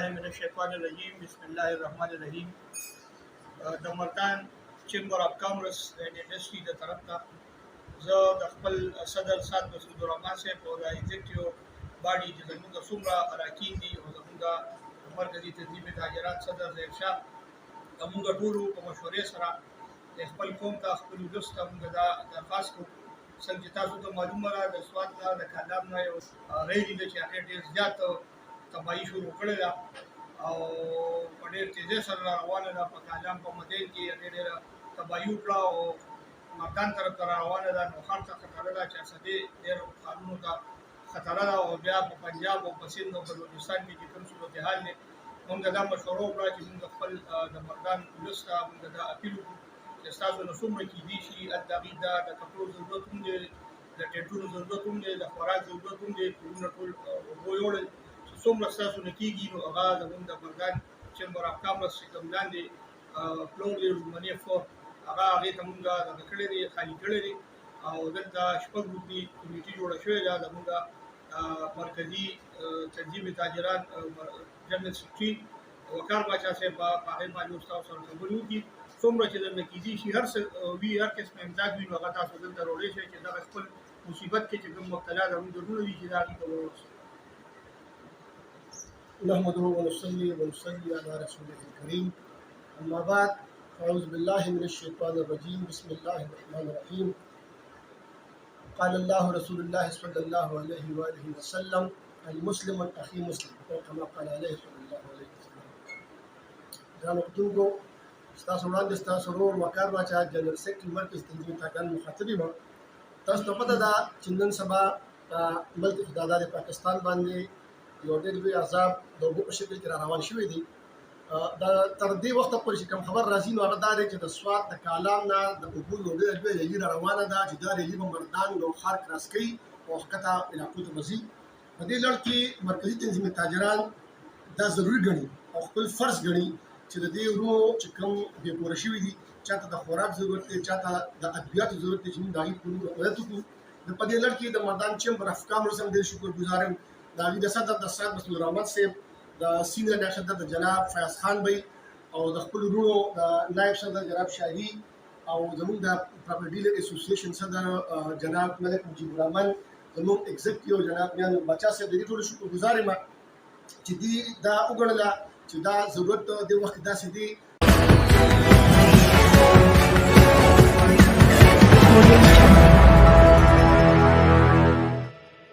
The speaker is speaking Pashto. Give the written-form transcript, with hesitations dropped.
बिस्मिल्लाहिर्रहमानिर्रहीम बिस्मिल्लाहिर्रहमानिर्रहीम د مردان چیمبر اف کامرس اینڈ انډستری د طرف ته زه د خپل صدر سات مسعود الرحمن صاحب او د ایگزیکټیو باډي چې زموږ څومره اراکین دي او زموږ مرکزي تنظیم تاجرات صدر ظهیر شاه زموږ ټولو په مشورې سره د خپل قوم ته خپل ولس ته موږ دا درخواست کوو څنګه چې تاسو ته معلومه ده د سوات نه د کالام نه یو ریلي ده چې هغې ډېر زیات تباهي شروع کړې ده او په ډېر تیزۍ سره روانه ده په کالام په مدین کې هغې ډېره تباهي وکړه او مردان طرف ته روانه ده نوخان ته خطره ده چې اصلي ډېرو ښارونو ته خطره ده او بیا په پنجاب او په سند او بلوچستان کې چې کوم صورتحال دی موږ دا مشوره وکړه چې موږ خپل د مردان ولس ته موږ دا اپیل وکړو چې ستاسو نه څومره کېدای شي د هغې د کپړو ضرورت هم دی د ټینټونو ضرورت هم دی د خوراک ضرورت هم دی کورونه ټول اوبو یوړل چې څومره ستاسو نه کېږي نو هغه زموږ د مردان چیمبر اف کامرس چې کوم لاندې فلور دی رومانیې فلور هغې ته موږ دغه کړی دی خالي کړی دی او دلته شپږ ګروپي کمیټي جوړه شوې ده زموږ مرکزي تنظیم تاجران جنرال سکرټري وقار باچا صاحب په هغې باندې اوس تاسو سره خبرې وکړي څومره چې درنه کېدای شي هر څه وي هر قسم امداد وي نو هغه تاسو دلته راوړی شئ چې دغه خپل مصیبت کې چې کوم مبتلا زموږ زړونه دي چې د هغې ته ورسو نحمده ونصلي على رسوله الكريم أما بعد أعوذ بالله من الشيطان الرجيم بسم الله الرحمن الرحيم قال الله رسول الله صلى الله عليه وآله وسلم المسلم أخي مسلم أو كما قال عليه صلى الله عليه وسلم جانو کتونکو ستاسو وړاندې ستاسو ورور وقار باچا جنرال سیکرټري مرکز تنظیم تاجران مخاطب یم تاسو ته پته ده چې نن سبا ملک خدادار پاکستان باندې یو ډېر لوی عذاب د اوبو په شکل کې را روان شوی دی دا تر دې وخته پورې چې کوم خبر راځي نو هغه دا دی چې د سوات د کالام نه د اوبو یو ډېر لوی ریلي را روانه ده چې دا ریلي به مردان نوښار کراس کوي او ښکته علاقو ته به ځي په دې لړ کې مرکزي تنظیم تاجران دا ضروري ګڼي او خپل فرض ګڼي چې د دې ورونو چې کوم بې کوره شوي دي چاته د خوراک ضرورت دی چاته د ادویاتو ضرورت دی چې موږ د هغې په مدد وکړو په دې لړ کې د مردان چیمبر اف کامرس هم ډېر شکرګزار یم د هغې د صدر د سات مسعود الرحمن صاحب د سینیئر نایب صدر د جناب فیاض خان بی او د خپل ورونو د نایب صدر جناب شاهي او زموږ د پراپرټي ډیلر اسوسییشن صدر جناب ملک مجیب الرحمن زموږ ایگزیکټیو جناب میان بچا صاحب د دې ټولو شکرګزار یم چې دوی دا وګڼله چې دا ضرورت د وخت داسې دی